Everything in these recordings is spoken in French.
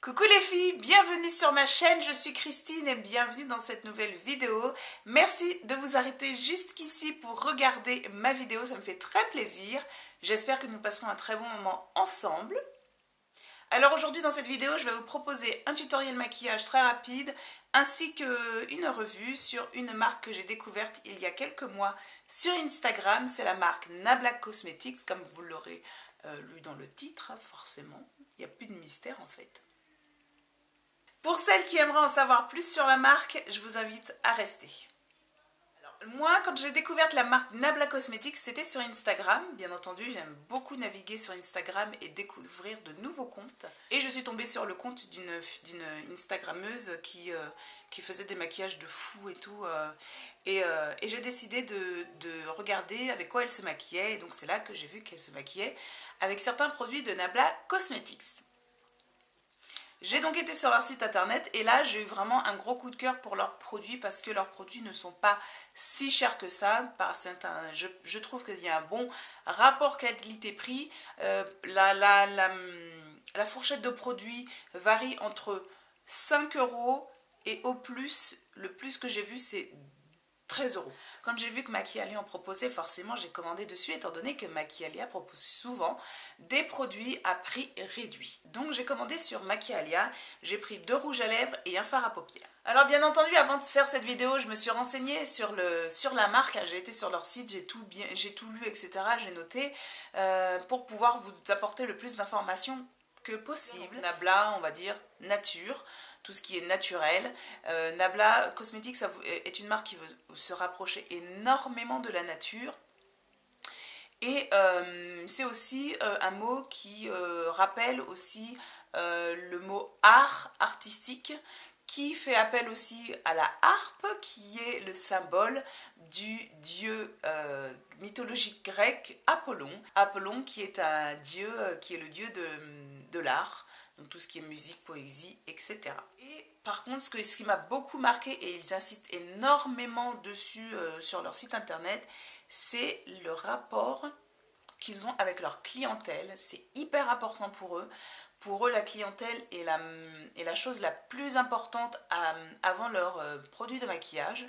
Coucou les filles, bienvenue sur ma chaîne, je suis Christine et bienvenue dans cette nouvelle vidéo. Merci de vous arrêter jusqu'ici pour regarder ma vidéo, ça me fait très plaisir. J'espère que nous passerons un très bon moment ensemble. Alors aujourd'hui dans cette vidéo, je vais vous proposer un tutoriel maquillage très rapide ainsi qu'une revue sur une marque que j'ai découverte il y a quelques mois sur Instagram. C'est la marque Nabla Cosmetics, comme vous l'aurez lu dans le titre, forcément. Il n'y a plus de mystère en fait. Pour celles qui aimeraient en savoir plus sur la marque, je vous invite à rester. Alors, moi, quand j'ai découvert la marque Nabla Cosmetics, c'était sur Instagram. Bien entendu, j'aime beaucoup naviguer sur Instagram et découvrir de nouveaux comptes. Et je suis tombée sur le compte d'une Instagrammeuse qui faisait des maquillages de fou et tout. Et j'ai décidé de regarder avec quoi elle se maquillait. Et donc c'est là que j'ai vu qu'elle se maquillait avec certains produits de Nabla Cosmetics. J'ai donc été sur leur site internet et là j'ai eu vraiment un gros coup de cœur pour leurs produits parce que leurs produits ne sont pas si chers que ça. Je trouve qu'il y a un bon rapport qualité-prix. La fourchette de produits varie entre 5 € et au plus, le plus que j'ai vu c'est 13 €. Quand j'ai vu que Maquialia en proposait, forcément j'ai commandé dessus étant donné que Maquialia propose souvent des produits à prix réduit. Donc j'ai commandé sur Maquialia, j'ai pris 2 rouges à lèvres et un fard à paupières. Alors bien entendu, avant de faire cette vidéo, je me suis renseignée sur la marque, j'ai été sur leur site, j'ai tout lu, etc. J'ai noté pour pouvoir vous apporter le plus d'informations que possible. Nabla, on va dire nature, tout ce qui est naturel. Nabla Cosmetics est une marque qui veut se rapprocher énormément de la nature. Et c'est aussi un mot qui rappelle aussi le mot art, artistique, qui fait appel aussi à la harpe, qui est le symbole du dieu mythologique grec Apollon. Apollon qui est un dieu, qui est le dieu de l'art, donc tout ce qui est musique, poésie, etc. Et par contre, ce qui m'a beaucoup marqué, et ils insistent énormément dessus sur leur site internet, c'est le rapport qu'ils ont avec leur clientèle. C'est hyper important pour eux. Pour eux, la clientèle est la chose la plus importante avant leur produit de maquillage.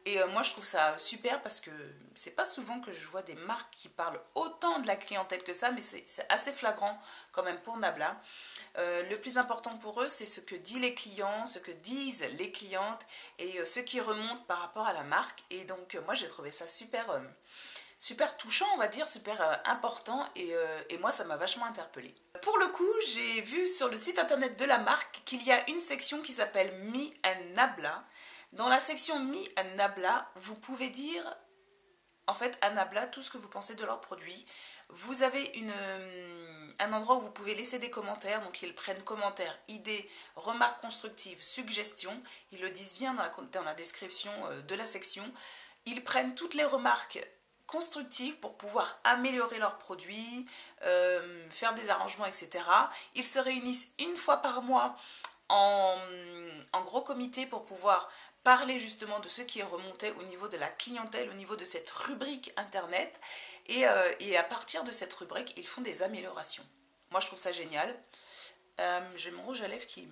Et moi, je trouve ça super parce que c'est pas souvent que je vois des marques qui parlent autant de la clientèle que ça, mais c'est assez flagrant quand même pour Nabla. Le plus important pour eux, c'est ce que disent les clients, ce que disent les clientes et ce qui remonte par rapport à la marque. Et donc, moi, j'ai trouvé ça super touchant, on va dire, super important et moi ça m'a vachement interpellée. Pour le coup, j'ai vu sur le site internet de la marque qu'il y a une section qui s'appelle Me and Nabla. Dans la section Me and Nabla, vous pouvez dire en fait à Nabla tout ce que vous pensez de leurs produits. Vous avez un endroit où vous pouvez laisser des commentaires, donc ils prennent commentaires, idées, remarques constructives, suggestions. Ils le disent bien dans la description de la section. Ils prennent toutes les remarques constructives pour pouvoir améliorer leurs produits, faire des arrangements, etc. Ils se réunissent une fois par mois en gros comité pour pouvoir parler justement de ce qui est remonté au niveau de la clientèle, au niveau de cette rubrique internet et à partir de cette rubrique, ils font des améliorations. Moi je trouve ça génial. J'ai mon rouge à lèvres qui...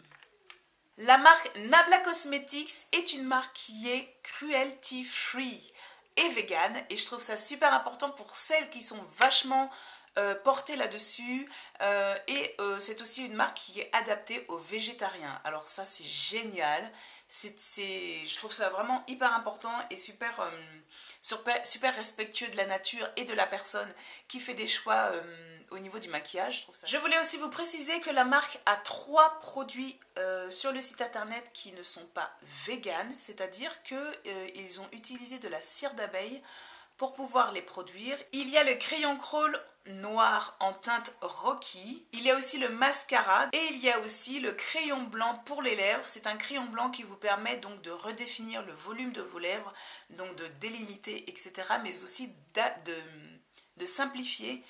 La marque Nabla Cosmetics est une marque qui est cruelty free et vegan et je trouve ça super important pour celles qui sont vachement portées là-dessus c'est aussi une marque qui est adaptée aux végétariens. Alors ça c'est génial, je trouve ça vraiment hyper important et super respectueux de la nature et de la personne qui fait des choix au niveau du maquillage. Je voulais aussi vous préciser que la marque a 3 produits sur le site internet qui ne sont pas véganes, c'est-à-dire qu'ils ont utilisé de la cire d'abeille pour pouvoir les produire. Il y a le crayon crawl noir en teinte Rocky, il y a aussi le mascara et il y a aussi le crayon blanc pour les lèvres. C'est un crayon blanc qui vous permet donc de redéfinir le volume de vos lèvres, donc de délimiter, etc. mais aussi de simplifier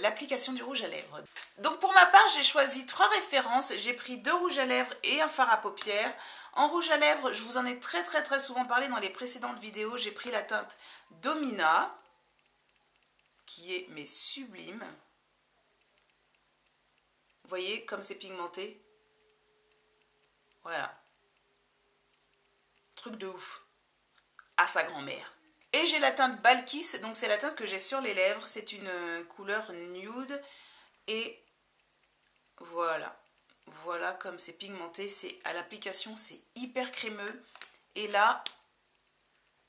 l'application du rouge à lèvres. Donc pour ma part, j'ai choisi 3 références. J'ai pris 2 rouges à lèvres et un fard à paupières. En rouge à lèvres, je vous en ai très souvent parlé dans les précédentes vidéos. J'ai pris la teinte Domina, qui est mais sublime. Vous voyez comme c'est pigmenté. Voilà. Truc de ouf. À sa grand-mère. Et j'ai la teinte Balkis, donc c'est la teinte que j'ai sur les lèvres. C'est une couleur nude. Et voilà. Voilà comme c'est pigmenté. C'est à l'application, c'est hyper crémeux. Et là,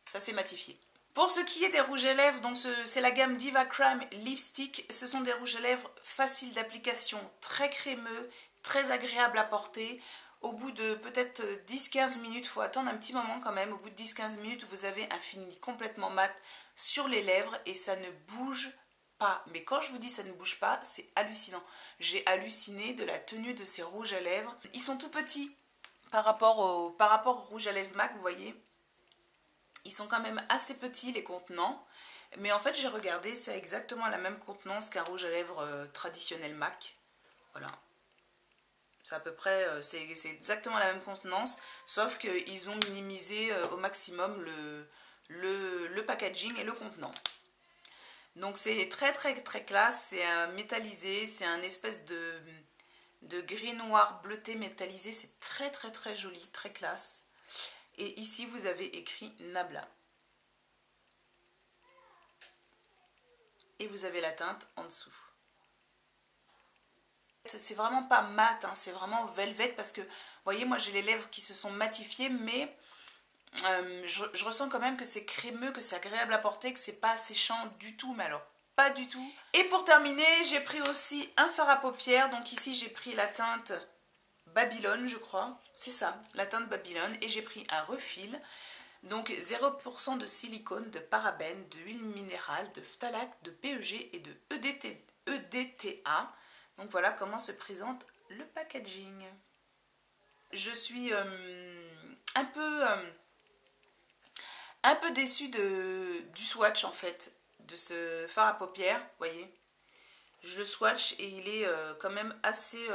ça s'est matifié. Pour ce qui est des rouges à lèvres, donc c'est la gamme Diva Crime Lipstick. Ce sont des rouges à lèvres faciles d'application, très crémeux, très agréables à porter. Au bout de peut-être 10-15 minutes, il faut attendre un petit moment quand même. Au bout de 10-15 minutes, vous avez un fini complètement mat sur les lèvres et ça ne bouge pas. Mais quand je vous dis ça ne bouge pas, c'est hallucinant. J'ai halluciné de la tenue de ces rouges à lèvres. Ils sont tout petits par rapport au rouge à lèvres MAC, vous voyez. Ils sont quand même assez petits les contenants. Mais en fait, j'ai regardé, c'est exactement la même contenance qu'un rouge à lèvres traditionnel MAC. Voilà. C'est à peu près, c'est exactement la même contenance, sauf qu'ils ont minimisé au maximum le packaging et le contenant. Donc c'est très très très classe, c'est un métallisé, c'est un espèce de gris noir bleuté métallisé, c'est très très très joli, très classe. Et ici vous avez écrit Nabla. Et vous avez la teinte en dessous. C'est vraiment pas mat, hein, c'est vraiment velvet parce que, vous voyez, moi j'ai les lèvres qui se sont matifiées, mais je ressens quand même que c'est crémeux, que c'est agréable à porter, que c'est pas séchant du tout, mais alors pas du tout. Et pour terminer, j'ai pris aussi un fard à paupières, donc ici j'ai pris la teinte Babylone, je crois, c'est ça, la teinte Babylone, et j'ai pris un refil, donc 0% de silicone, de parabènes, d'huile minérale, de phtalate, de PEG et de EDTA. Donc voilà comment se présente le packaging. Je suis un peu déçue du swatch en fait, de ce fard à paupières, vous voyez. Je le swatch et il est quand même assez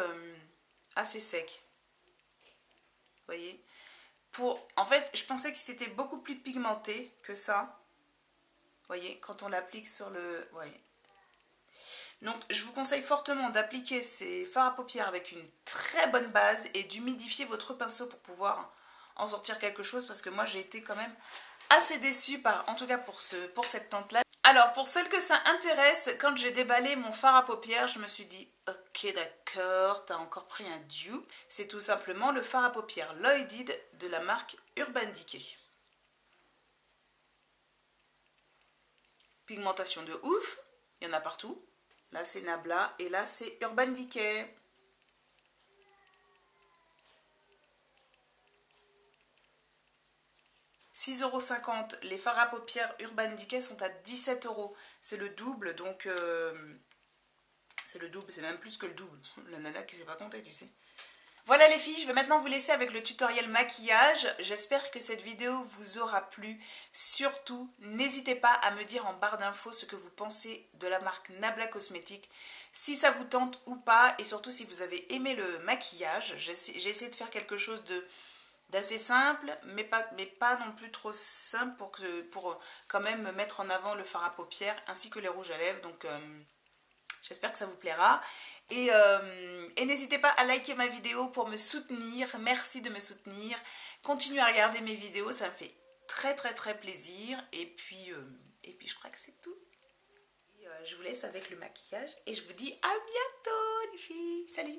sec. Vous voyez. En fait, je pensais que c'était beaucoup plus pigmenté que ça. Vous voyez, quand on l'applique sur le... Voyez. Donc, je vous conseille fortement d'appliquer ces fards à paupières avec une très bonne base et d'humidifier votre pinceau pour pouvoir en sortir quelque chose parce que moi, j'ai été quand même assez déçue, en tout cas pour cette teinte-là. Alors, pour celles que ça intéresse, quand j'ai déballé mon fard à paupières, je me suis dit, ok, d'accord, t'as encore pris un dupe. C'est tout simplement le fard à paupières Lloyded de la marque Urban Decay. Pigmentation de ouf, il y en a partout. Là, c'est Nabla et là, c'est Urban Decay. €6,50. Les fards à paupières Urban Decay sont à 17 €. C'est le double, donc... c'est le double, c'est même plus que le double. La nana qui sait pas compter, tu sais. Voilà les filles, je vais maintenant vous laisser avec le tutoriel maquillage. J'espère que cette vidéo vous aura plu. Surtout, n'hésitez pas à me dire en barre d'infos ce que vous pensez de la marque Nabla Cosmétiques, si ça vous tente ou pas, et surtout si vous avez aimé le maquillage. J'ai essayé de faire quelque chose d'assez simple, mais pas non plus trop simple pour quand même mettre en avant le fard à paupières ainsi que les rouges à lèvres. Donc j'espère que ça vous plaira. Et n'hésitez pas à liker ma vidéo pour me soutenir. Merci de me soutenir. Continuez à regarder mes vidéos, ça me fait très très très plaisir. Et puis je crois que c'est tout. Et, je vous laisse avec le maquillage et je vous dis à bientôt les filles. Salut!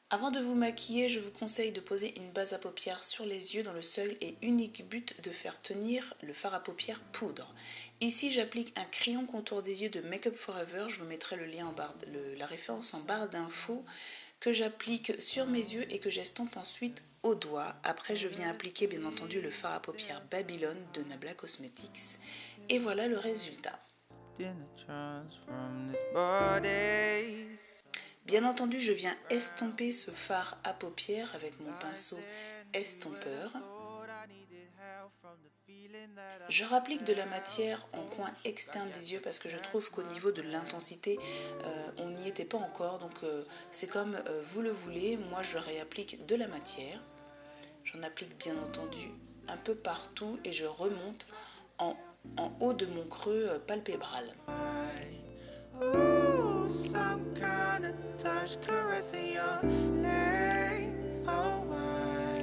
Avant de vous maquiller, je vous conseille de poser une base à paupières sur les yeux dans le seul et unique but de faire tenir le fard à paupières poudre. Ici, j'applique un crayon contour des yeux de Make Up For Ever. Je vous mettrai le lien la référence en barre d'infos, que j'applique sur mes yeux et que j'estompe ensuite au doigt. Après, je viens appliquer bien entendu le fard à paupières Babylone de Nabla Cosmetics. Et voilà le résultat. Bien entendu, je viens estomper ce fard à paupières avec mon pinceau estompeur. Je rapplique de la matière en coin externe des yeux parce que je trouve qu'au niveau de l'intensité, on n'y était pas encore. Donc c'est comme vous le voulez. Moi, je réapplique de la matière. J'en applique bien entendu un peu partout et je remonte en haut de mon creux palpébral. some kind of touch caressing your legs. Oh my,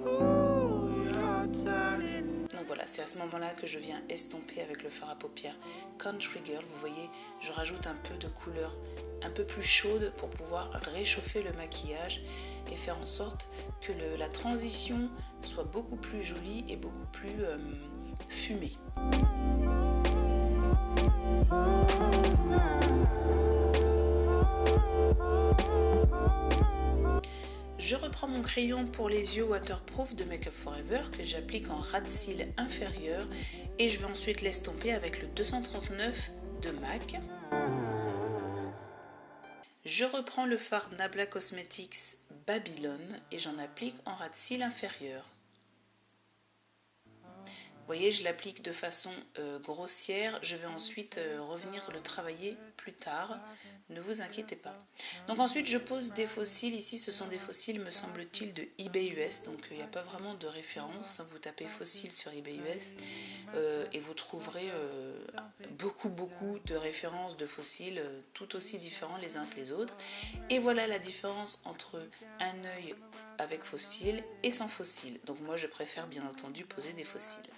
ooh, you're turning. Donc voilà, c'est à ce moment-là que je viens estomper avec le fard à paupières Country Girl. Vous voyez, je rajoute un peu de couleur un peu plus chaude pour pouvoir réchauffer le maquillage et faire en sorte que la transition soit beaucoup plus jolie et beaucoup plus fumée. Je reprends mon crayon pour les yeux waterproof de Make Up For Ever que j'applique en ras de cils inférieur et je vais ensuite l'estomper avec le 239 de MAC. Je reprends le fard Nabla Cosmetics Babylone et j'en applique en ras de cils inférieur. Vous voyez, je l'applique de façon grossière. Je vais ensuite revenir le travailler plus tard. Ne vous inquiétez pas. Donc ensuite, je pose des faux cils. Ici, ce sont des faux cils, me semble-t-il, de eBay US. Donc il n'y a pas vraiment de référence. Vous tapez faux cils sur eBay US et vous trouverez beaucoup de références de faux cils tout aussi différents les uns que les autres. Et voilà la différence entre un œil avec faux cils et sans faux cils. Donc moi, je préfère bien entendu poser des faux cils.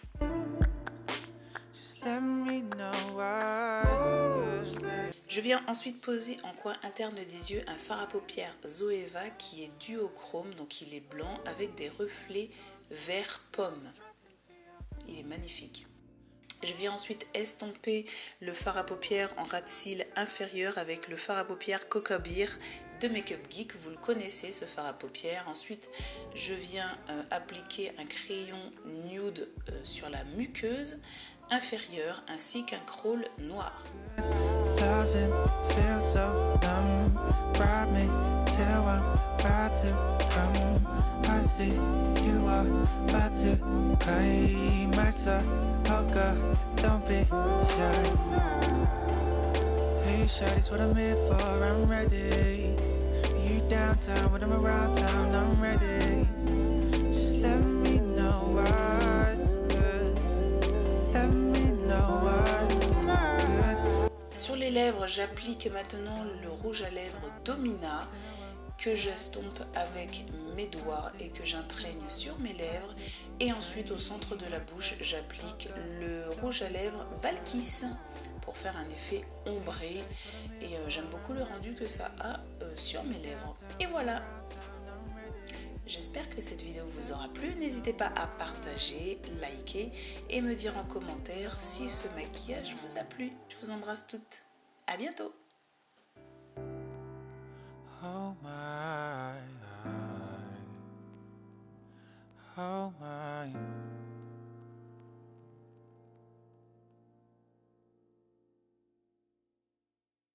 Je viens ensuite poser en coin interne des yeux un fard à paupières Zoeva qui est duochrome, donc il est blanc avec des reflets vert pomme. Il est magnifique. Je viens ensuite estomper le fard à paupières en ras de cils inférieur avec le fard à paupières Coca Beer de Make Up Geek. Vous le connaissez, ce fard à paupières. Ensuite, je viens appliquer un crayon nude sur la muqueuse inférieure ainsi qu'un crawl noir. Don't be shy. Hey, shawty's what I'm here for. I'm ready. You downtown, when I'm around town, I'm ready. Just let me know what's good. Let me know what's good. Sur les lèvres, j'applique maintenant le rouge à lèvres Domina que j'estompe avec mes doigts et que j'imprègne sur mes lèvres. Et ensuite, au centre de la bouche, j'applique le rouge à lèvres Balkis pour faire un effet ombré. Et j'aime beaucoup le rendu que ça a sur mes lèvres. Et voilà! J'espère que cette vidéo vous aura plu. N'hésitez pas à partager, liker et me dire en commentaire si ce maquillage vous a plu. Je vous embrasse toutes. À bientôt! Oh my.